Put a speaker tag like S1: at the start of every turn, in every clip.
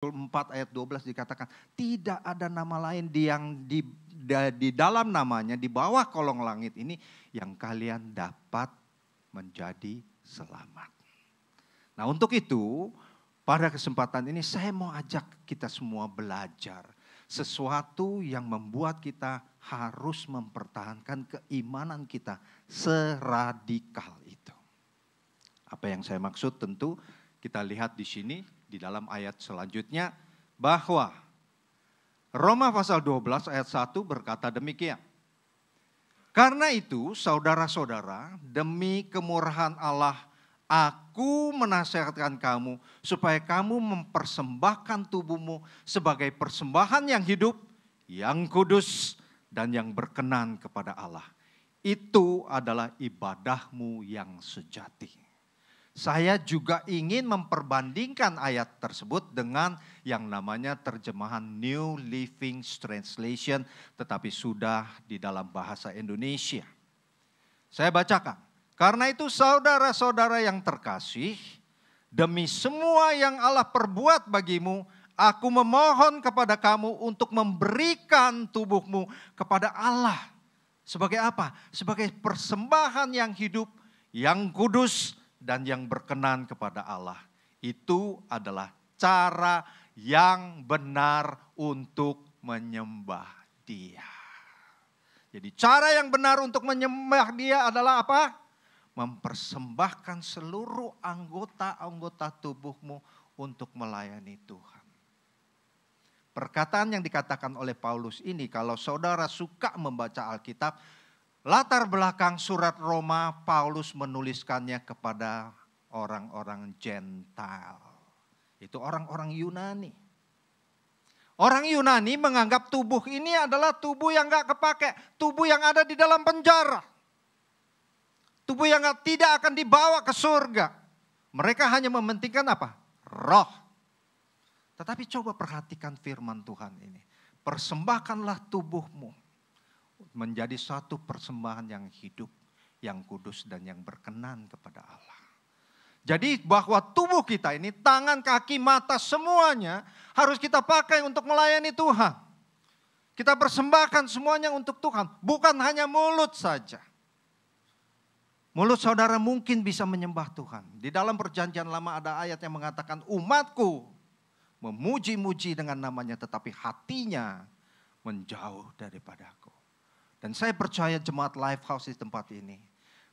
S1: 4 ayat 12 dikatakan, tidak ada nama lain yang di dalam namanya, di bawah kolong langit ini, yang kalian dapat menjadi selamat. Nah untuk itu, pada kesempatan ini saya mau ajak kita semua belajar sesuatu yang membuat kita harus mempertahankan keimanan kita seradikal itu. Apa yang saya maksud tentu kita lihat di sini. Di dalam ayat selanjutnya bahwa Roma pasal 12 ayat 1 berkata demikian. Karena itu saudara-saudara, demi kemurahan Allah aku menasihatkan kamu supaya kamu mempersembahkan tubuhmu sebagai persembahan yang hidup, yang kudus dan yang berkenan kepada Allah. Itu adalah ibadahmu yang sejati. Saya juga ingin memperbandingkan ayat tersebut dengan yang namanya terjemahan New Living Translation, tetapi sudah di dalam bahasa Indonesia. Saya bacakan. Karena itu saudara-saudara yang terkasih, demi semua yang Allah perbuat bagimu, aku memohon kepada kamu untuk memberikan tubuhmu kepada Allah. Sebagai apa? Sebagai persembahan yang hidup, yang kudus, dan yang berkenan kepada Allah. Itu adalah cara yang benar untuk menyembah Dia. Jadi cara yang benar untuk menyembah Dia adalah apa? Mempersembahkan seluruh anggota-anggota tubuhmu untuk melayani Tuhan. Perkataan yang dikatakan oleh Paulus ini, kalau saudara suka membaca Alkitab, latar belakang surat Roma, Paulus menuliskannya kepada orang-orang Gentile. Itu orang-orang Yunani. Orang Yunani menganggap tubuh ini adalah tubuh yang gak kepake. Tubuh yang ada di dalam penjara. Tubuh yang tidak akan dibawa ke surga. Mereka hanya mementingkan apa? Roh. Tetapi coba perhatikan firman Tuhan ini. Persembahkanlah tubuhmu menjadi satu persembahan yang hidup, yang kudus dan yang berkenan kepada Allah. Jadi bahwa tubuh kita ini, tangan, kaki, mata semuanya harus kita pakai untuk melayani Tuhan. Kita persembahkan semuanya untuk Tuhan, bukan hanya mulut saja. Mulut saudara mungkin bisa menyembah Tuhan. Di dalam perjanjian lama ada ayat yang mengatakan umatku memuji-muji dengan namanya tetapi hatinya menjauh daripadaku. Dan saya percaya jemaat Lifehouse di tempat ini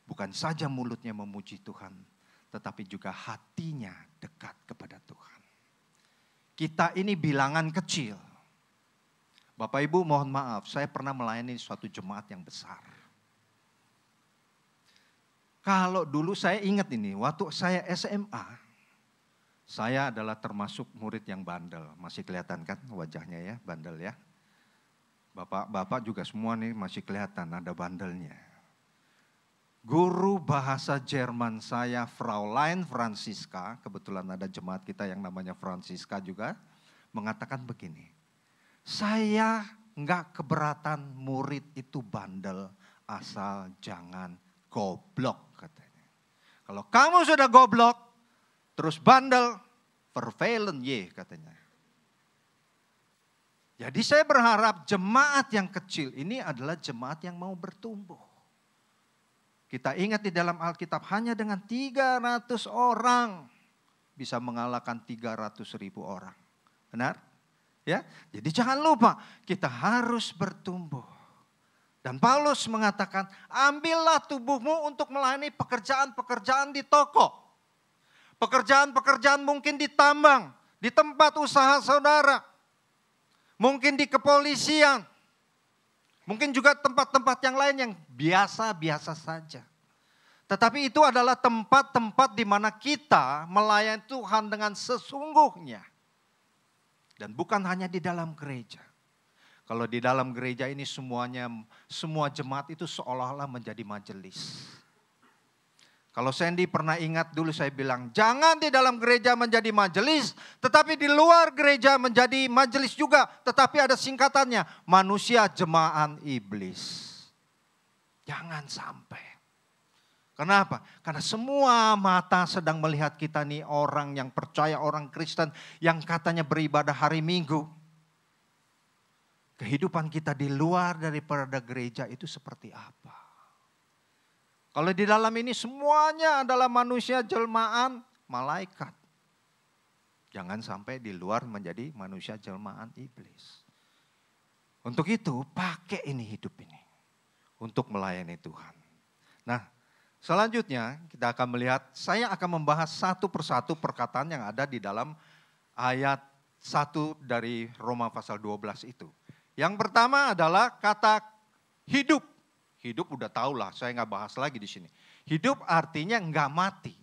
S1: bukan saja mulutnya memuji Tuhan, tetapi juga hatinya dekat kepada Tuhan. Kita ini bilangan kecil. Bapak Ibu mohon maaf, saya pernah melayani suatu jemaat yang besar. Kalau dulu saya ingat ini, waktu saya SMA, saya adalah termasuk murid yang bandel. Masih kelihatan kan wajahnya ya, bandel ya. Bapak-bapak juga semua nih masih kelihatan ada bandelnya. Guru bahasa Jerman saya, Fraulein Franziska, kebetulan ada jemaat kita yang namanya Franziska juga, mengatakan begini. Saya enggak keberatan murid itu bandel, asal jangan goblok katanya. Kalau kamu sudah goblok, terus bandel, vervelen ye katanya. Jadi saya berharap jemaat yang kecil ini adalah jemaat yang mau bertumbuh. Kita ingat di dalam Alkitab hanya dengan 300 orang bisa mengalahkan 300.000 orang. Benar? Ya. Jadi jangan lupa kita harus bertumbuh. Dan Paulus mengatakan ambillah tubuhmu untuk melayani pekerjaan-pekerjaan di toko. Pekerjaan-pekerjaan mungkin di tambang, di tempat usaha saudara. Mungkin di kepolisian, mungkin juga tempat-tempat yang lain yang biasa-biasa saja. Tetapi itu adalah tempat-tempat di mana kita melayani Tuhan dengan sesungguhnya. Dan bukan hanya di dalam gereja. Kalau di dalam gereja ini semua jemaat itu seolah-olah menjadi majelis. Kalau Sandy pernah ingat dulu saya bilang, jangan di dalam gereja menjadi majelis, tetapi di luar gereja menjadi majelis juga. Tetapi ada singkatannya, manusia jemaah iblis. Jangan sampai. Kenapa? Karena semua mata sedang melihat kita nih orang yang percaya, orang Kristen yang katanya beribadah hari Minggu. Kehidupan kita di luar daripada gereja itu seperti apa? Kalau di dalam ini semuanya adalah manusia jelmaan malaikat. Jangan sampai di luar menjadi manusia jelmaan iblis. Untuk itu pakai ini hidup ini. Untuk melayani Tuhan. Nah, selanjutnya kita akan melihat, saya akan membahas satu persatu perkataan yang ada di dalam ayat 1 dari Roma pasal 12 itu. Yang pertama adalah kata hidup. Hidup udah tahu lah, saya nggak bahas lagi di sini. Hidup artinya nggak mati.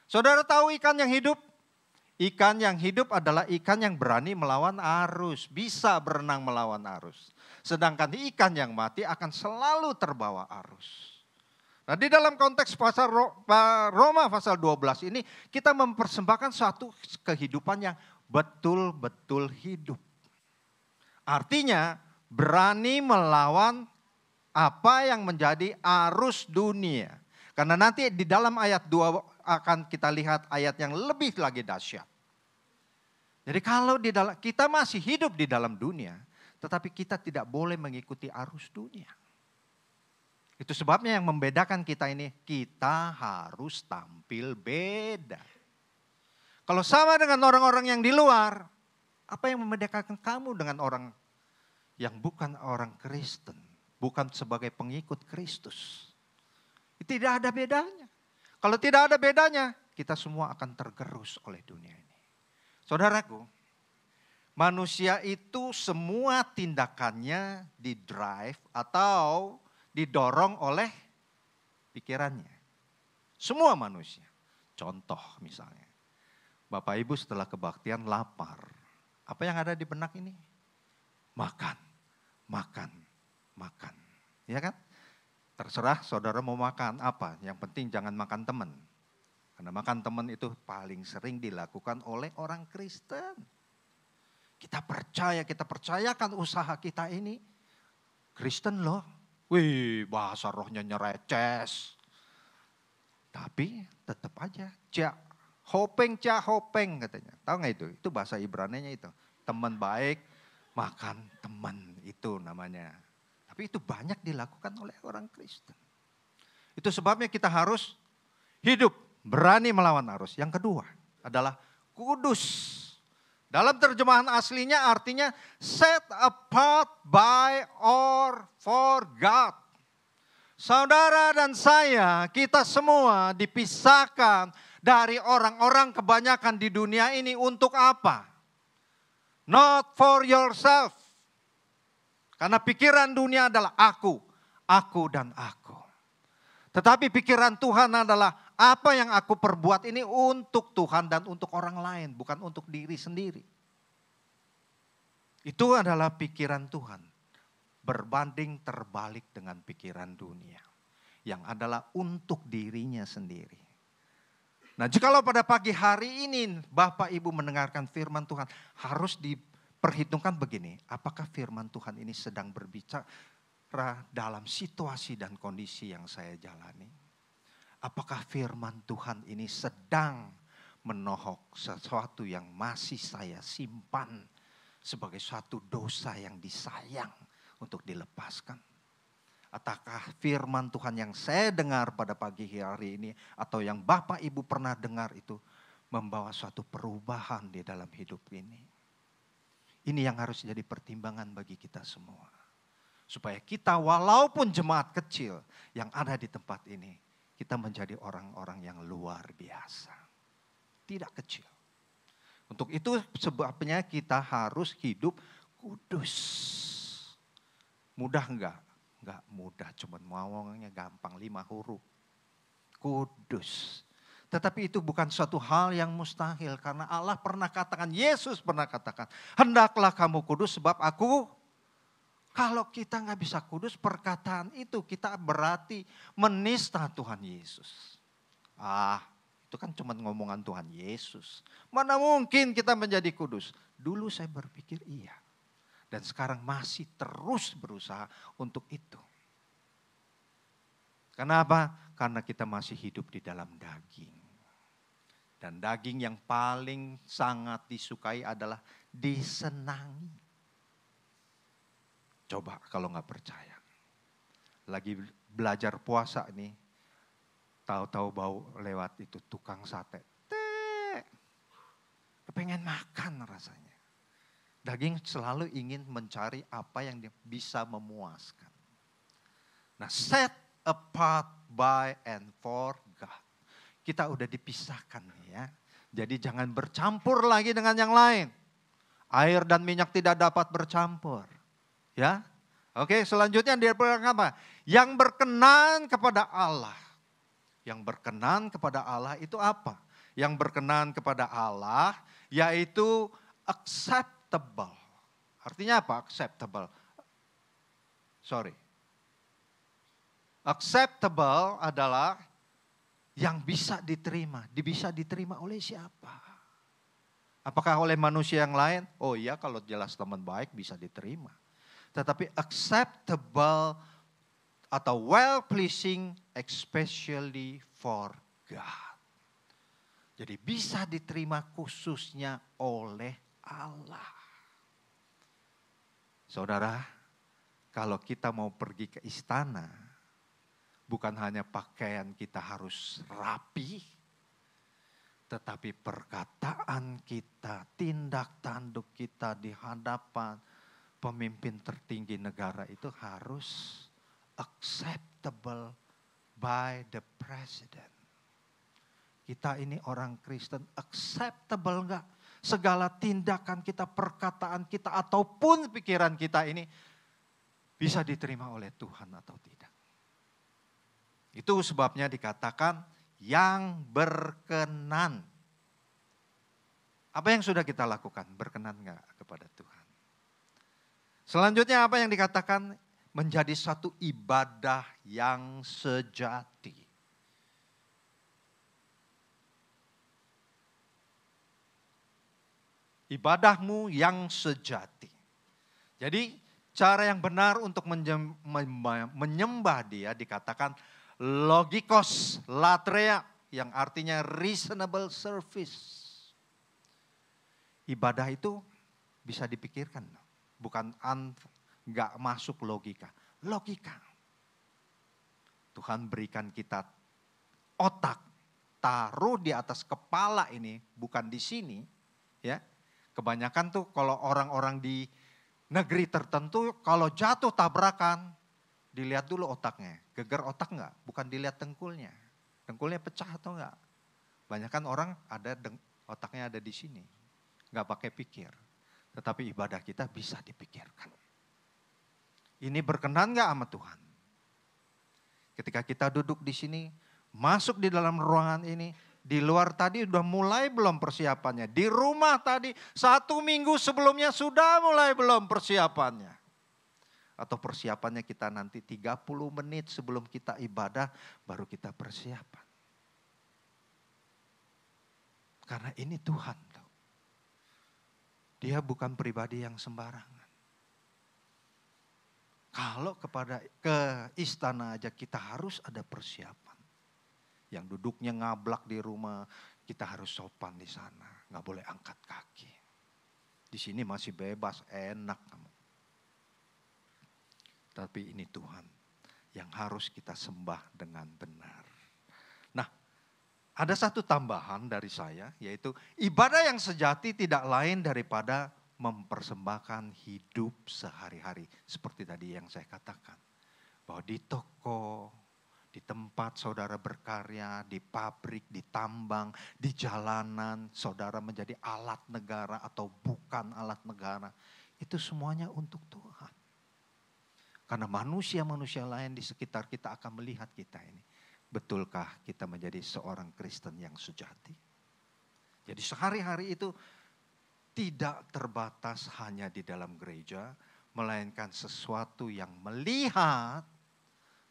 S1: Saudara tahu ikan yang hidup? Ikan yang hidup adalah ikan yang berani melawan arus, bisa berenang melawan arus. Sedangkan ikan yang mati akan selalu terbawa arus. Nah, di dalam konteks pasal Roma pasal 12 ini kita mempersembahkan suatu kehidupan yang betul-betul hidup. Artinya berani melawan apa yang menjadi arus dunia. Karena nanti di dalam ayat 2 akan kita lihat ayat yang lebih lagi dahsyat. Jadi kalau kita masih hidup di dalam dunia, tetapi kita tidak boleh mengikuti arus dunia. Itu sebabnya yang membedakan kita ini, kita harus tampil beda. Kalau sama dengan orang-orang yang di luar, apa yang membedakan kamu dengan orang yang bukan orang Kristen, bukan sebagai pengikut Kristus? Tidak ada bedanya. Kalau tidak ada bedanya, kita semua akan tergerus oleh dunia ini. Saudaraku, manusia itu semua tindakannya didrive atau didorong oleh pikirannya. Semua manusia. Contoh misalnya, Bapak Ibu setelah kebaktian lapar. Apa yang ada di benak ini? Makan, makan, makan. Ya kan? Terserah saudara mau makan apa, yang penting jangan makan teman. Karena makan teman itu paling sering dilakukan oleh orang Kristen. Kita percayakan usaha kita ini. Kristen loh, wih bahasa rohnya nyereces. Tapi tetap aja, hopeng katanya. Tahu gak itu? Itu bahasa Ibraninya itu. Teman baik, makan teman, itu namanya. Tapi itu banyak dilakukan oleh orang Kristen. Itu sebabnya kita harus hidup, berani melawan arus. Yang kedua adalah kudus. Dalam terjemahan aslinya artinya set apart by or for God. Saudara dan saya, kita semua dipisahkan dari orang-orang kebanyakan di dunia ini untuk apa? Not for yourself. Karena pikiran dunia adalah aku dan aku. Tetapi pikiran Tuhan adalah apa yang aku perbuat ini untuk Tuhan dan untuk orang lain, bukan untuk diri sendiri. Itu adalah pikiran Tuhan. Berbanding terbalik dengan pikiran dunia. Yang adalah untuk dirinya sendiri. Nah, jikalau pada pagi hari ini Bapak Ibu mendengarkan firman Tuhan, harus diperhitungkan begini, apakah firman Tuhan ini sedang berbicara dalam situasi dan kondisi yang saya jalani? Apakah firman Tuhan ini sedang menohok sesuatu yang masih saya simpan sebagai suatu dosa yang disayang untuk dilepaskan? Ataukah firman Tuhan yang saya dengar pada pagi hari ini atau yang Bapak Ibu pernah dengar itu membawa suatu perubahan di dalam hidup ini? Ini yang harus jadi pertimbangan bagi kita semua. Supaya kita walaupun jemaat kecil yang ada di tempat ini, kita menjadi orang-orang yang luar biasa. Tidak kecil. Untuk itu sebabnya kita harus hidup kudus. Mudah enggak? Enggak mudah, cuma ngomongnya gampang 5 huruf. Kudus. Tetapi itu bukan suatu hal yang mustahil. Karena Allah pernah katakan, Yesus pernah katakan, hendaklah kamu kudus sebab aku. Kalau kita nggak bisa kudus, perkataan itu kita berarti menista Tuhan Yesus. Itu kan cuma ngomongan Tuhan Yesus. Mana mungkin kita menjadi kudus? Dulu saya berpikir iya. Dan sekarang masih terus berusaha untuk itu. Kenapa? Karena kita masih hidup di dalam daging. Dan daging yang paling sangat disukai adalah disenangi. Coba kalau nggak percaya. Lagi belajar puasa nih, tahu-tahu bau lewat itu tukang sate. Pengen makan rasanya. Daging selalu ingin mencari apa yang bisa memuaskan. Nah, set apart by and for God. Kita udah dipisahkan nih ya. Jadi jangan bercampur lagi dengan yang lain. Air dan minyak tidak dapat bercampur. Ya. Oke, selanjutnya dia bilang apa? Yang berkenan kepada Allah. Yang berkenan kepada Allah itu apa? Yang berkenan kepada Allah yaitu acceptable. Artinya apa acceptable? Acceptable adalah yang bisa diterima. Bisa diterima oleh siapa? Apakah oleh manusia yang lain? Oh iya, kalau jelas teman baik bisa diterima. Tetapi acceptable atau well pleasing especially for God. Jadi bisa diterima khususnya oleh Allah. Saudara, kalau kita mau pergi ke istana, bukan hanya pakaian kita harus rapi, tetapi perkataan kita, tindak tanduk kita di hadapan pemimpin tertinggi negara itu harus acceptable by the president. Kita ini orang Kristen, acceptable enggak? Segala tindakan kita, perkataan kita, ataupun pikiran kita ini bisa diterima oleh Tuhan atau tidak. Itu sebabnya dikatakan yang berkenan. Apa yang sudah kita lakukan? Berkenan enggak kepada Tuhan? Selanjutnya apa yang dikatakan? Menjadi satu ibadah yang sejati. Ibadahmu yang sejati. Jadi cara yang benar untuk menyembah dia dikatakan logikos latreia yang artinya reasonable service. Ibadah itu bisa dipikirkan, bukan nggak masuk logika. Logika. Tuhan berikan kita otak, taruh di atas kepala ini, bukan di sini, ya. Kebanyakan tuh kalau orang-orang di negeri tertentu kalau jatuh tabrakan, dilihat dulu otaknya. Geger otak enggak? Bukan dilihat dengkulnya. Dengkulnya pecah atau enggak? Banyakan orang ada otaknya ada di sini. Enggak pakai pikir. Tetapi ibadah kita bisa dipikirkan. Ini berkenan enggak sama Tuhan? Ketika kita duduk di sini, masuk di dalam ruangan ini, di luar tadi udah mulai belum persiapannya. Di rumah tadi 1 minggu sebelumnya sudah mulai belum persiapannya. Atau persiapannya kita nanti 30 menit sebelum kita ibadah baru kita persiapan. Karena ini Tuhan. Dia bukan pribadi yang sembarangan. Kalau ke istana aja kita harus ada persiapan. Yang duduknya ngablak di rumah, kita harus sopan di sana. Nggak boleh angkat kaki. Di sini masih bebas, enak kamu. Tapi ini Tuhan yang harus kita sembah dengan benar. Nah, ada satu tambahan dari saya, yaitu ibadah yang sejati tidak lain daripada mempersembahkan hidup sehari-hari. Seperti tadi yang saya katakan. Bahwa di toko, di tempat saudara berkarya, di pabrik, di tambang, di jalanan, saudara menjadi alat negara atau bukan alat negara. Itu semuanya untuk Tuhan. Karena manusia-manusia lain di sekitar kita akan melihat kita ini. Betulkah kita menjadi seorang Kristen yang sejati? Jadi sehari-hari itu tidak terbatas hanya di dalam gereja, melainkan sesuatu yang melihat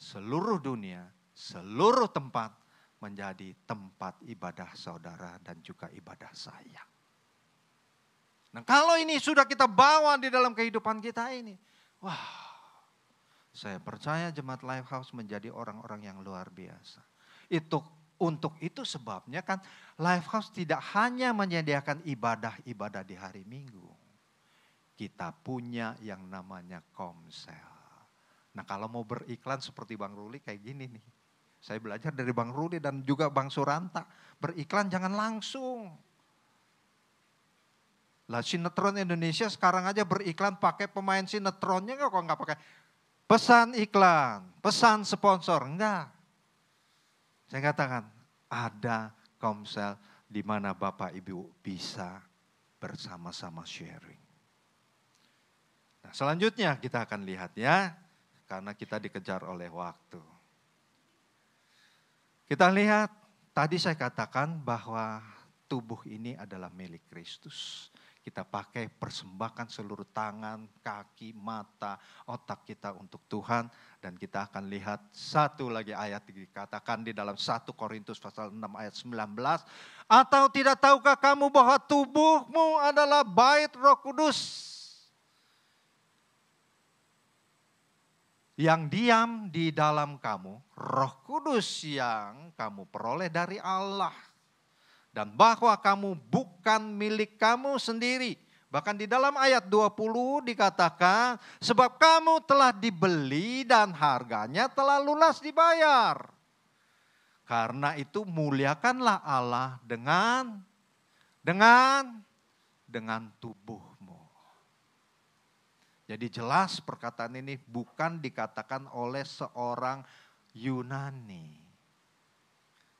S1: seluruh dunia, seluruh tempat menjadi tempat ibadah saudara dan juga ibadah saya. Nah kalau ini sudah kita bawa di dalam kehidupan kita ini, wah Saya percaya jemaat Lifehouse menjadi orang-orang yang luar biasa. Untuk itu sebabnya kan Lifehouse tidak hanya menyediakan ibadah-ibadah di hari Minggu. Kita punya yang namanya komsel. Nah kalau mau beriklan seperti Bang Ruli kayak gini nih. Saya belajar dari Bang Ruli dan juga Bang Suranta. Beriklan jangan langsung. Lah sinetron Indonesia sekarang aja beriklan pakai pemain sinetronnya kok nggak pakai pesan iklan, pesan sponsor, enggak. Saya katakan ada komsel di mana Bapak Ibu bisa bersama-sama sharing. Nah, selanjutnya kita akan lihat ya, karena kita dikejar oleh waktu. Kita lihat, tadi saya katakan bahwa tubuh ini adalah milik Kristus. Kita pakai persembahkan seluruh tangan, kaki, mata, otak kita untuk Tuhan. Dan kita akan lihat satu lagi ayat dikatakan di dalam 1 Korintus pasal 6 ayat 19. Atau tidak tahukah kamu bahwa tubuhmu adalah bait Roh Kudus yang diam di dalam kamu, Roh Kudus yang kamu peroleh dari Allah. Dan bahwa kamu bukan milik kamu sendiri. Bahkan di dalam ayat 20 dikatakan, sebab kamu telah dibeli dan harganya telah lunas dibayar. Karena itu muliakanlah Allah dengan tubuhmu. Jadi jelas perkataan ini bukan dikatakan oleh seorang Yunani.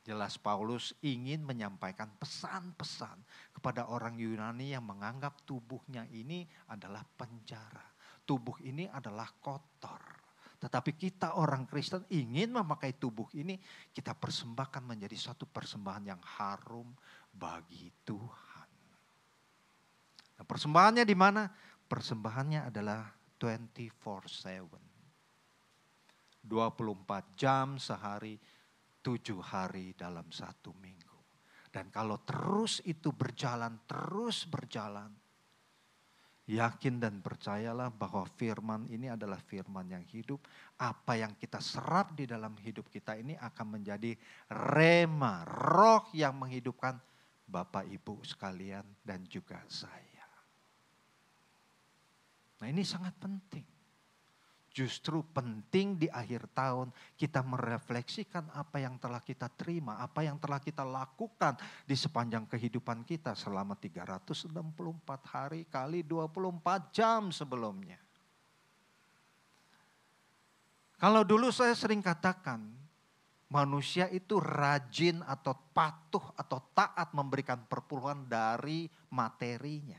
S1: Jelas Paulus ingin menyampaikan pesan-pesan kepada orang Yunani yang menganggap tubuhnya ini adalah penjara. Tubuh ini adalah kotor. Tetapi kita orang Kristen ingin memakai tubuh ini, kita persembahkan menjadi suatu persembahan yang harum bagi Tuhan. Nah, persembahannya di mana? Persembahannya adalah 24/7. 24 jam sehari, 7 hari dalam 1 minggu. Dan kalau terus itu terus berjalan, yakin dan percayalah bahwa firman ini adalah firman yang hidup. Apa yang kita serap di dalam hidup kita ini akan menjadi rema, roh yang menghidupkan Bapak Ibu sekalian dan juga saya. Nah ini sangat penting. Justru penting di akhir tahun kita merefleksikan apa yang telah kita terima, apa yang telah kita lakukan di sepanjang kehidupan kita selama 364 hari kali 24 jam sebelumnya. Kalau dulu saya sering katakan, manusia itu rajin atau patuh atau taat memberikan perpuluhan dari materinya.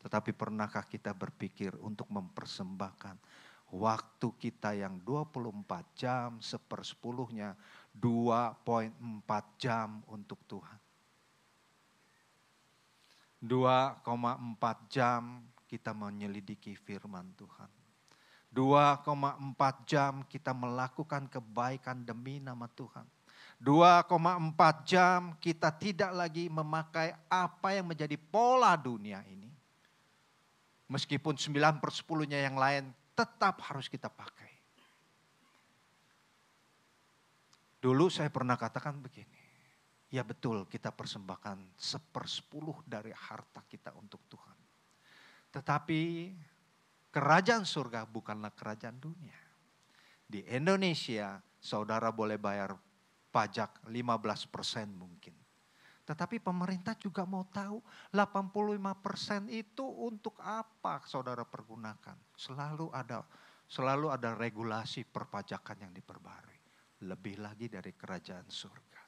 S1: Tetapi pernahkah kita berpikir untuk mempersembahkan waktu kita yang 24 jam, 1/10-nya 2,4 jam untuk Tuhan. 2,4 jam kita menyelidiki firman Tuhan. 2,4 jam kita melakukan kebaikan demi nama Tuhan. 2,4 jam kita tidak lagi memakai apa yang menjadi pola dunia ini. Meskipun 9/10-nya yang lain tetap harus kita pakai. Dulu saya pernah katakan begini. Ya betul kita persembahkan 1/10 dari harta kita untuk Tuhan. Tetapi kerajaan surga bukanlah kerajaan dunia. Di Indonesia saudara boleh bayar pajak 15% mungkin. Tetapi pemerintah juga mau tahu 85% itu untuk apa saudara pergunakan. Selalu ada regulasi perpajakan yang diperbarui. Lebih lagi dari kerajaan surga.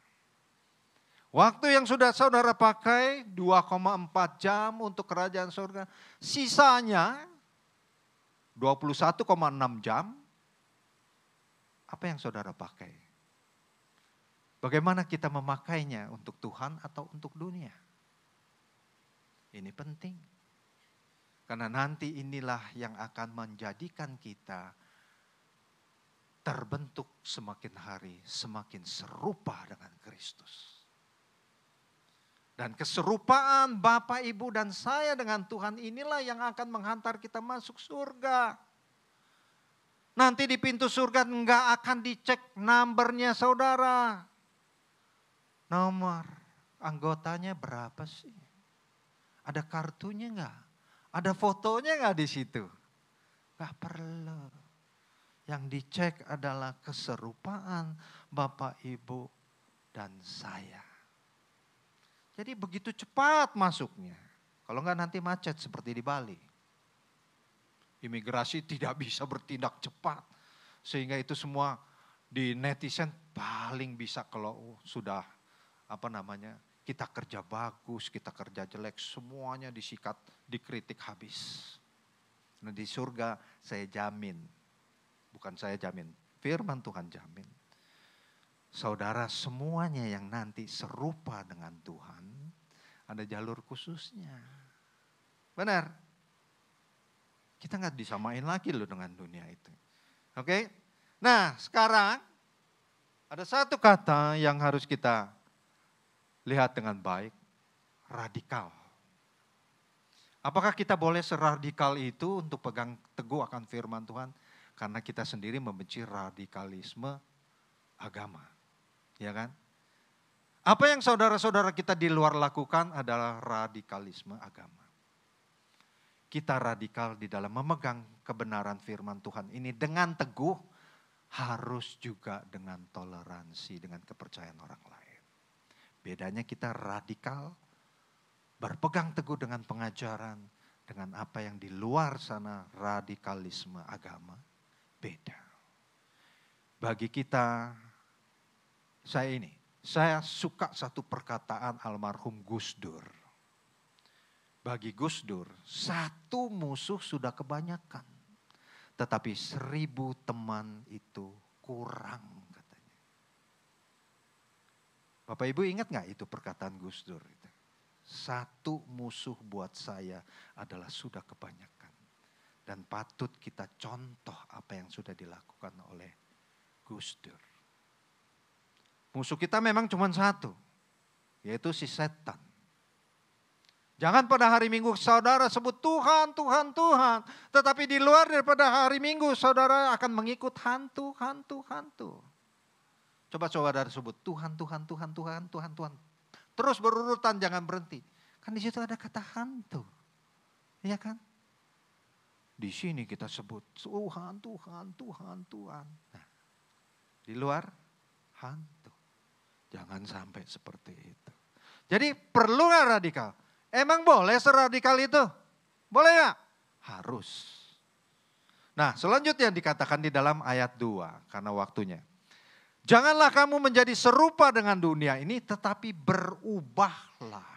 S1: Waktu yang sudah saudara pakai 2,4 jam untuk kerajaan surga. Sisanya 21,6 jam. Apa yang saudara pakai? Bagaimana kita memakainya untuk Tuhan atau untuk dunia? Ini penting. Karena nanti inilah yang akan menjadikan kita terbentuk semakin hari semakin serupa dengan Kristus. Dan keserupaan Bapak, Ibu dan saya dengan Tuhan inilah yang akan menghantar kita masuk surga. Nanti di pintu surga enggak akan dicek nomornya saudara. Nomor anggotanya berapa sih? Ada kartunya enggak? Ada fotonya enggak di situ? Enggak perlu. Yang dicek adalah keserupaan Bapak, Ibu, dan saya. Jadi begitu cepat masuknya. Kalau enggak nanti macet seperti di Bali. Imigrasi tidak bisa bertindak cepat. Sehingga itu semua di netizen paling bisa kalau sudah kita kerja bagus, kita kerja jelek, semuanya disikat, dikritik habis. Nah di surga saya jamin, bukan saya jamin, firman Tuhan jamin. Saudara semuanya yang nanti serupa dengan Tuhan, ada jalur khususnya. Benar? Kita nggak disamain lagi loh dengan dunia itu. Oke? Nah sekarang ada satu kata yang harus kita lihat dengan baik. Radikal. Apakah kita boleh seradikal itu untuk pegang teguh akan firman Tuhan? Karena kita sendiri membenci radikalisme agama. Ya kan? Apa yang saudara-saudara kita di luar lakukan adalah radikalisme agama. Kita radikal di dalam memegang kebenaran firman Tuhan ini dengan teguh, harus juga dengan toleransi, dengan kepercayaan orang lain. Bedanya kita radikal, berpegang teguh dengan pengajaran, dengan apa yang di luar sana radikalisme agama, beda. Bagi kita, saya suka satu perkataan almarhum Gus Dur. Bagi Gus Dur, satu musuh sudah kebanyakan. Tetapi 1000 teman itu kurang katanya. Bapak Ibu ingat gak itu perkataan Gus Dur? Satu musuh buat saya adalah sudah kebanyakan. Dan patut kita contoh apa yang sudah dilakukan oleh Gus Dur. Musuh kita memang cuma satu, yaitu si setan. Jangan pada hari Minggu saudara sebut Tuhan, Tuhan, Tuhan. Tetapi di luar daripada hari Minggu saudara akan mengikut hantu, hantu, hantu. Coba saudara sebut Tuhan, Tuhan, Tuhan, Tuhan, Tuhan, Tuhan. Terus berurutan jangan berhenti. Kan di situ ada kata hantu. Iya kan? Di sini kita sebut Tuhan, Tuhan, Tuhan, Tuhan. Nah, di luar hantu. Jangan sampai seperti itu. Jadi perlu gak radikal? Emang boleh seradikal itu? Boleh gak? Harus. Nah selanjutnya dikatakan di dalam ayat 2 karena waktunya. Janganlah kamu menjadi serupa dengan dunia ini tetapi berubahlah.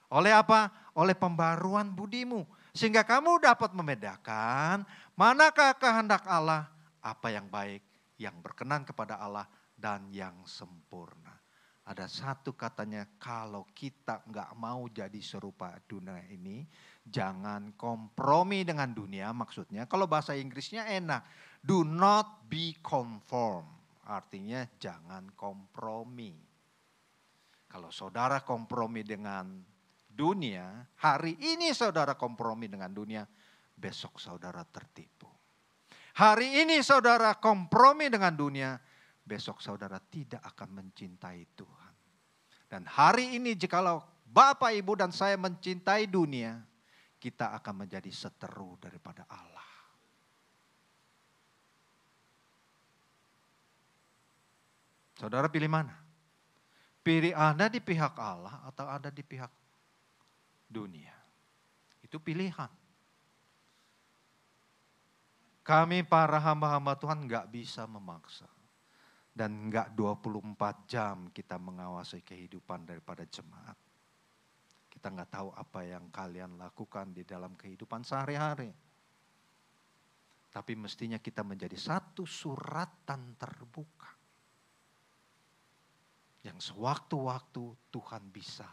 S1: Oleh apa? Oleh pembaruan budimu. Sehingga kamu dapat membedakan manakah kehendak Allah, apa yang baik, yang berkenan kepada Allah dan yang sempurna. Ada satu katanya, kalau kita nggak mau jadi serupa dunia ini, jangan kompromi dengan dunia. Maksudnya kalau bahasa Inggrisnya enak, do not be conform. Artinya jangan kompromi. Kalau saudara kompromi dengan dunia, hari ini saudara kompromi dengan dunia, besok saudara tertipu. Hari ini saudara kompromi dengan dunia, besok saudara tidak akan mencintai Tuhan. Dan hari ini jikalau Bapak, Ibu dan saya mencintai dunia, kita akan menjadi seteru daripada Allah. Saudara pilih mana? Pilih ada di pihak Allah atau ada di pihak dunia. Itu pilihan. Kami para hamba-hamba Tuhan gak bisa memaksa. Dan enggak 24 jam kita mengawasi kehidupan daripada jemaat. Kita enggak tahu apa yang kalian lakukan di dalam kehidupan sehari-hari. Tapi mestinya kita menjadi satu suratan terbuka. Yang sewaktu-waktu Tuhan bisa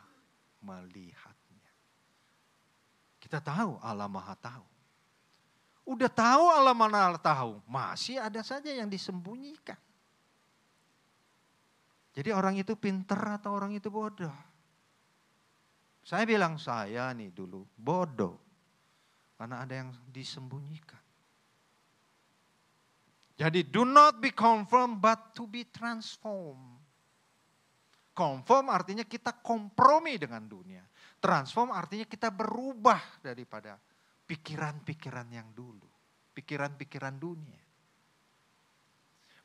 S1: melihatnya. Kita tahu Allah Maha Tahu. Udah tahu Allah Maha Tahu, masih ada saja yang disembunyikan. Jadi orang itu pintar atau orang itu bodoh? Saya bilang saya nih dulu bodoh. Karena ada yang disembunyikan. Jadi do not be conformed but to be transformed. Conform artinya kita kompromi dengan dunia. Transform artinya kita berubah daripada pikiran-pikiran yang dulu. Pikiran-pikiran dunia.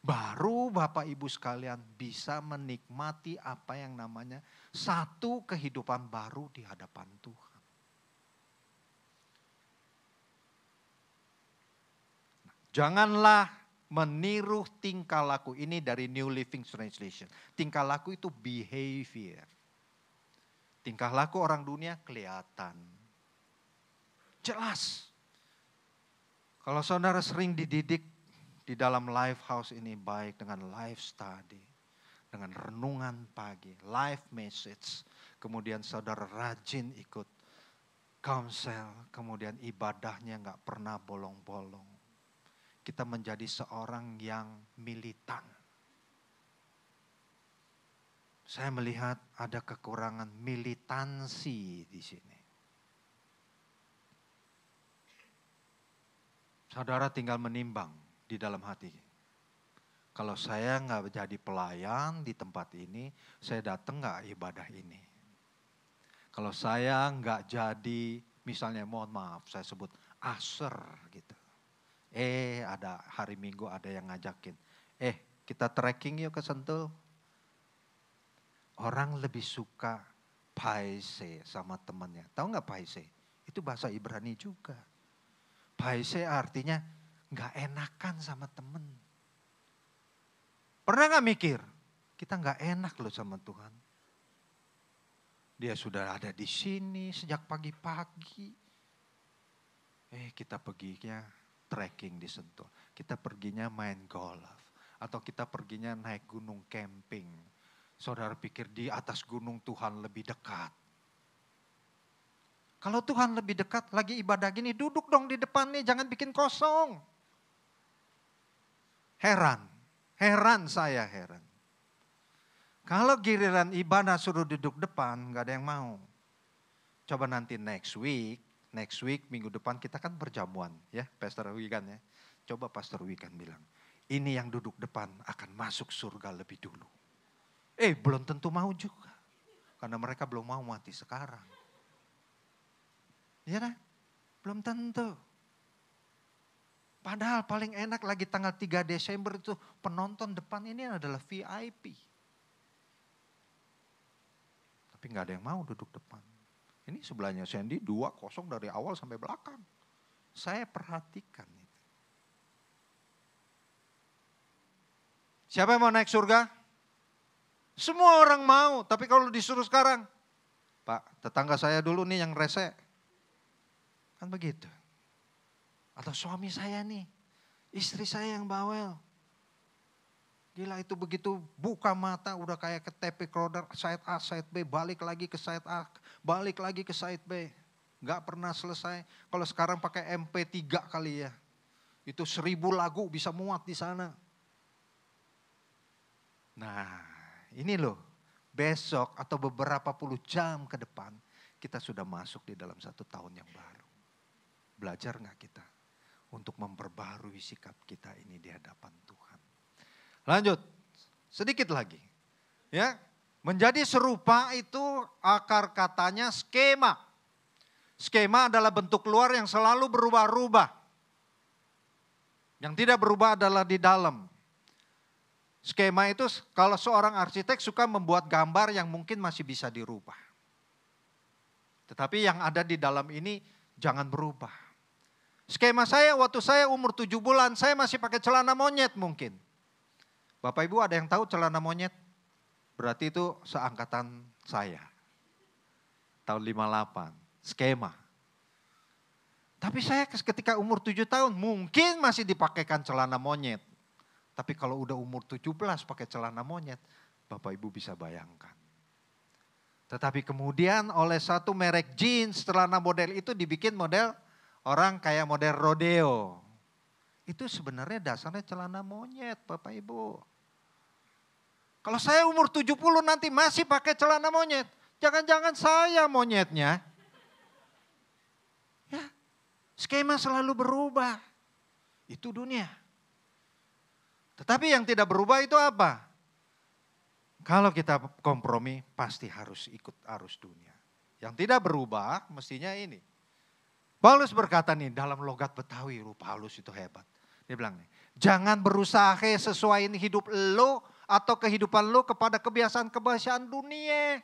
S1: Baru Bapak Ibu sekalian bisa menikmati apa yang namanya satu kehidupan baru di hadapan Tuhan. Janganlah meniru tingkah laku. Ini dari New Living Translation. Tingkah laku itu behavior. Tingkah laku orang dunia kelihatan. Jelas. Kalau saudara sering dididik di dalam life house ini baik dengan life study. Dengan renungan pagi, life message. Kemudian saudara rajin ikut counsel. Kemudian ibadahnya gak pernah bolong-bolong. Kita menjadi seorang yang militan. Saya melihat ada kekurangan militansi di sini. Saudara tinggal menimbang di dalam hati. Kalau saya nggak jadi pelayan di tempat ini, saya datang nggak ibadah ini. Kalau saya nggak jadi, misalnya mohon maaf, saya sebut aser gitu. Ada hari Minggu ada yang ngajakin. Kita trekking yuk ke Sentul. Orang lebih suka paise sama temannya. Tahu nggak paise? Itu bahasa Ibrani juga. Paise artinya nggak enakan sama temen. Pernah nggak mikir? Kita nggak enak loh sama Tuhan. Dia sudah ada di sini sejak pagi-pagi. Kita perginya trekking di Sentul. Kita perginya main golf. Atau kita perginya naik gunung camping. Saudara pikir di atas gunung Tuhan lebih dekat. Kalau Tuhan lebih dekat lagi ibadah gini, duduk dong di depan nih, jangan bikin kosong. Heran saya. Kalau giliran ibadah suruh duduk depan, gak ada yang mau. Coba nanti next week minggu depan kita kan berjamuan ya Pastor Wigan ya. Coba Pastor Wigan bilang, ini yang duduk depan akan masuk surga lebih dulu. Belum tentu mau juga. Karena mereka belum mau mati sekarang. Iya kan? Belum tentu. Padahal paling enak lagi tanggal 3 Desember itu penonton depan ini adalah VIP. Tapi gak ada yang mau duduk depan. Ini sebelahnya Sandy 2-0 dari awal sampai belakang. Saya perhatikan itu. Siapa yang mau naik surga? Semua orang mau, tapi kalau disuruh sekarang, Pak, tetangga saya dulu nih yang rese. Kan begitu. Atau suami saya nih, istri saya yang bawel. Gila itu begitu buka mata udah kayak ke tape recorder, side A, side B, balik lagi ke side A, balik lagi ke side B. Gak pernah selesai. Kalau sekarang pakai MP3 kali ya. Itu 1000 lagu bisa muat di sana. Nah ini loh, besok atau beberapa puluh jam ke depan kita sudah masuk di dalam 1 tahun yang baru. Belajar gak kita untuk memperbarui sikap kita ini di hadapan Tuhan. Lanjut, sedikit lagi. Ya, menjadi serupa itu akar katanya skema. Skema adalah bentuk luar yang selalu berubah-ubah. Yang tidak berubah adalah di dalam. Skema itu kalau seorang arsitek suka membuat gambar yang mungkin masih bisa dirubah. Tetapi yang ada di dalam ini jangan berubah. Skema saya waktu saya umur 7 bulan, saya masih pakai celana monyet mungkin. Bapak Ibu ada yang tahu celana monyet? Berarti itu seangkatan saya. Tahun 58, skema. Tapi saya ketika umur 7 tahun mungkin masih dipakaikan celana monyet. Tapi kalau udah umur 17 pakai celana monyet, Bapak Ibu bisa bayangkan. Tetapi kemudian oleh satu merek jeans celana model itu dibikin model orang kayak model rodeo. Itu sebenarnya dasarnya celana monyet Bapak Ibu. Kalau saya umur 70 nanti masih pakai celana monyet. Jangan-jangan saya monyetnya. Ya, skema selalu berubah. Itu dunia. Tetapi yang tidak berubah itu apa? Kalau kita kompromi pasti harus ikut arus dunia. Yang tidak berubah mestinya ini. Paulus berkata nih dalam logat Betawi, Paulus itu hebat. Dia bilang nih, jangan berusaha sesuaiin hidup lo atau kehidupan lo kepada kebiasaan-kebiasaan dunia.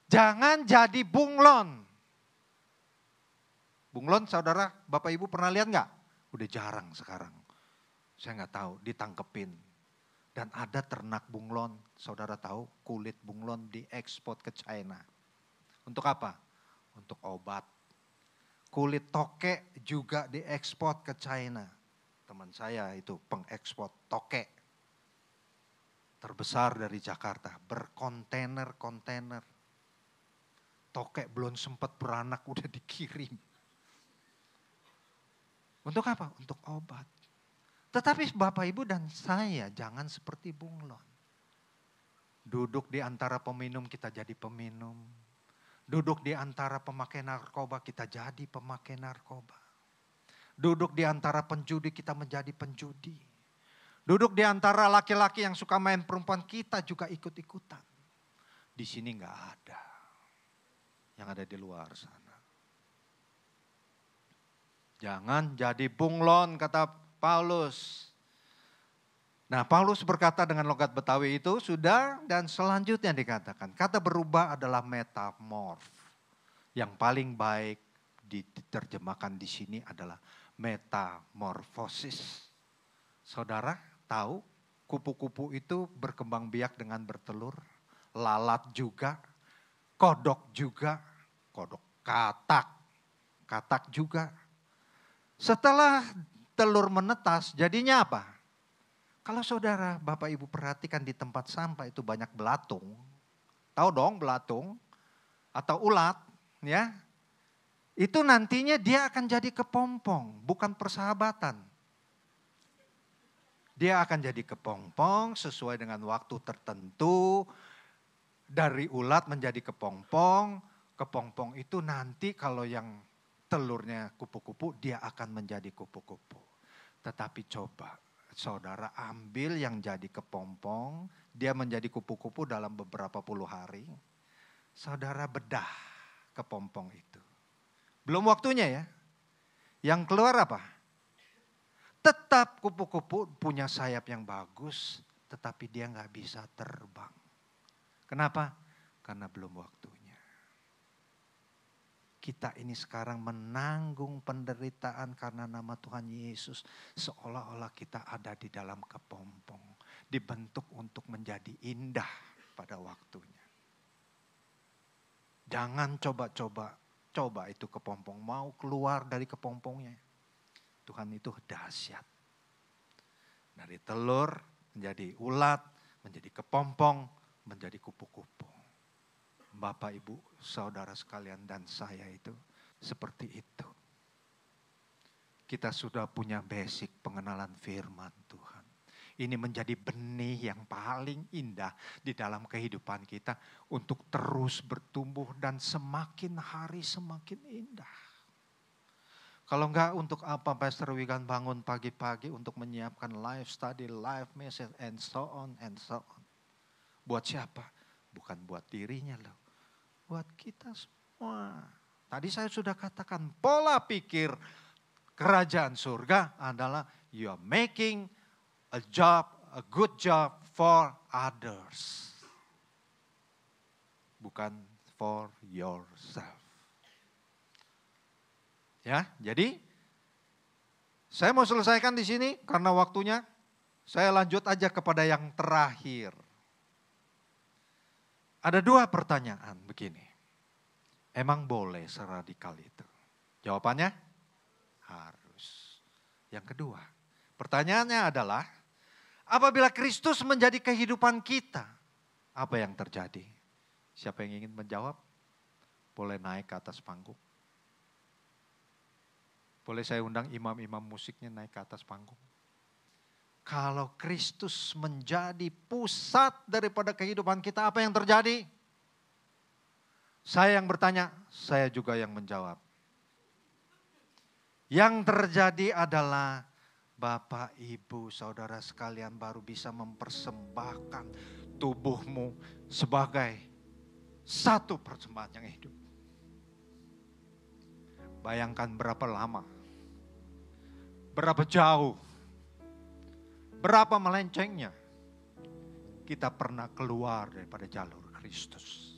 S1: Jangan jadi bunglon. Bunglon saudara, Bapak Ibu pernah lihat nggak? Udah jarang sekarang. Saya nggak tahu, ditangkepin. Dan ada ternak bunglon, saudara tahu kulit bunglon diekspor ke China. Untuk apa? Untuk obat. Kulit toke juga diekspor ke China. Teman saya itu pengekspor toke. Terbesar dari Jakarta, berkontainer-kontainer. Toke belum sempat beranak udah dikirim. Untuk apa? Untuk obat. Tetapi Bapak Ibu dan saya jangan seperti bunglon. Duduk di antara peminum kita jadi peminum. Duduk di antara pemakai narkoba kita jadi pemakai narkoba. Duduk di antara penjudi kita menjadi penjudi. Duduk di antara laki-laki yang suka main perempuan kita juga ikut-ikutan. Di sini nggak ada. Yang ada di luar sana. Jangan jadi bunglon kata Paulus. Nah, Paulus berkata dengan logat Betawi itu sudah, dan selanjutnya dikatakan kata berubah adalah metamorf. Yang paling baik diterjemahkan di sini adalah metamorfosis. Saudara tahu kupu-kupu itu berkembang biak dengan bertelur, lalat juga, kodok juga, kodok katak juga. Setelah telur menetas jadinya apa? Kalau saudara, Bapak Ibu perhatikan di tempat sampah itu banyak belatung. Tahu dong belatung atau ulat ya. Itu nantinya dia akan jadi kepompong, bukan persahabatan. Dia akan jadi kepompong sesuai dengan waktu tertentu. Dari ulat menjadi kepompong. Kepompong itu nanti kalau yang telurnya kupu-kupu dia akan menjadi kupu-kupu. Tetapi coba saudara ambil yang jadi kepompong, dia menjadi kupu-kupu dalam beberapa puluh hari. Saudara bedah kepompong itu. Belum waktunya ya. Yang keluar apa? Tetap kupu-kupu punya sayap yang bagus, tetapi dia nggak bisa terbang. Kenapa? Karena belum waktunya. Kita ini sekarang menanggung penderitaan karena nama Tuhan Yesus. Seolah-olah kita ada di dalam kepompong. Dibentuk untuk menjadi indah pada waktunya. Jangan coba itu kepompong. Mau keluar dari kepompongnya. Tuhan itu dahsyat. Dari telur menjadi ulat, menjadi kepompong, menjadi kupu-kupu. Bapak, Ibu, saudara sekalian dan saya itu seperti itu. Kita sudah punya basic pengenalan firman Tuhan. Ini menjadi benih yang paling indah di dalam kehidupan kita untuk terus bertumbuh dan semakin hari semakin indah. Kalau enggak untuk apa Pastor Wigan bangun pagi-pagi untuk menyiapkan live study, live message and so on and so on. Buat siapa? Bukan buat dirinya loh. Buat kita semua. Tadi saya sudah katakan pola pikir kerajaan surga adalah you are making a good job for others. Bukan for yourself. Ya, jadi saya mau selesaikan di sini karena waktunya. Saya lanjut aja kepada yang terakhir. Ada dua pertanyaan begini. Emang boleh seradikal itu? Jawabannya harus. Yang kedua, pertanyaannya adalah apabila Kristus menjadi kehidupan kita, apa yang terjadi? Siapa yang ingin menjawab? Boleh naik ke atas panggung. Boleh saya undang imam-imam musiknya naik ke atas panggung. Kalau Kristus menjadi pusat daripada kehidupan kita, apa yang terjadi? Saya yang bertanya, saya juga yang menjawab. Yang terjadi adalah Bapak, Ibu, saudara sekalian baru bisa mempersembahkan tubuhmu sebagai satu persembahan yang hidup. Bayangkan berapa lama, berapa jauh, berapa melencengnya kita pernah keluar daripada jalur Kristus.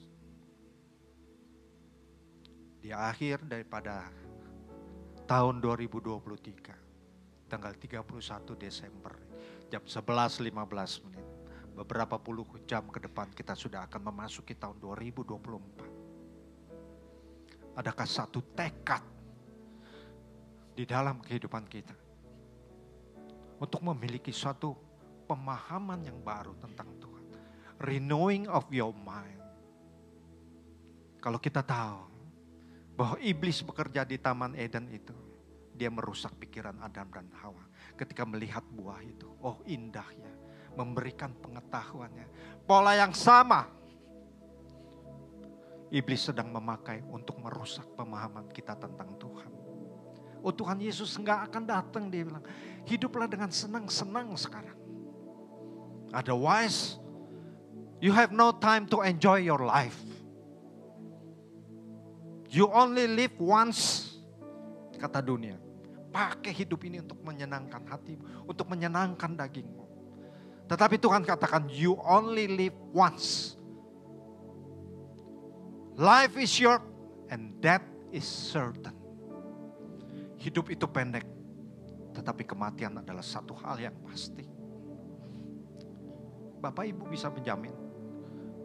S1: Di akhir daripada tahun 2023, tanggal 31 Desember, jam 11.15 menit. Beberapa puluh jam ke depan kita sudah akan memasuki tahun 2024. Adakah satu tekad di dalam kehidupan kita untuk memiliki suatu pemahaman yang baru tentang Tuhan? Renewing of your mind. Kalau kita tahu bahwa iblis bekerja di Taman Eden itu, dia merusak pikiran Adam dan Hawa ketika melihat buah itu. Oh, indahnya, memberikan pengetahuannya. Pola yang sama iblis sedang memakai untuk merusak pemahaman kita tentang Tuhan. Oh, Tuhan Yesus enggak akan datang, dia bilang, hiduplah dengan senang-senang sekarang. Otherwise, you have no time to enjoy your life. You only live once, kata dunia. Pakai hidup ini untuk menyenangkan hatimu, untuk menyenangkan dagingmu. Tetapi Tuhan katakan, you only live once. Life is short and death is certain. Hidup itu pendek, tetapi kematian adalah satu hal yang pasti. Bapak Ibu bisa menjamin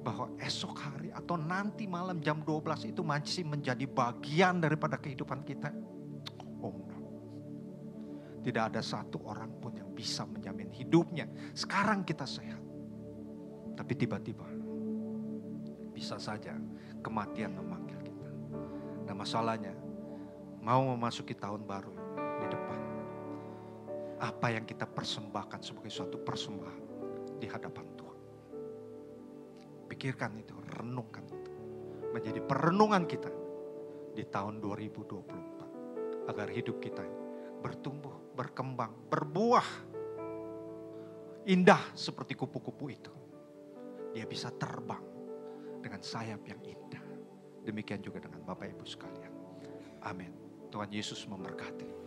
S1: bahwa esok hari atau nanti malam jam 12 itu masih menjadi bagian daripada kehidupan kita? Oh no. Tidak ada satu orang pun yang bisa menjamin hidupnya. Sekarang kita sehat, tapi tiba-tiba bisa saja kematian memanggil kita. Nah, masalahnya mau memasuki tahun baru di depan, apa yang kita persembahkan sebagai suatu persembahan di hadapan Tuhan? Pikirkan itu, renungkan itu. Menjadi perenungan kita di tahun 2024. Agar hidup kita bertumbuh, berkembang, berbuah. Indah seperti kupu-kupu itu. Dia bisa terbang dengan sayap yang indah. Demikian juga dengan Bapak Ibu sekalian. Amin. Tuhan Yesus memberkati.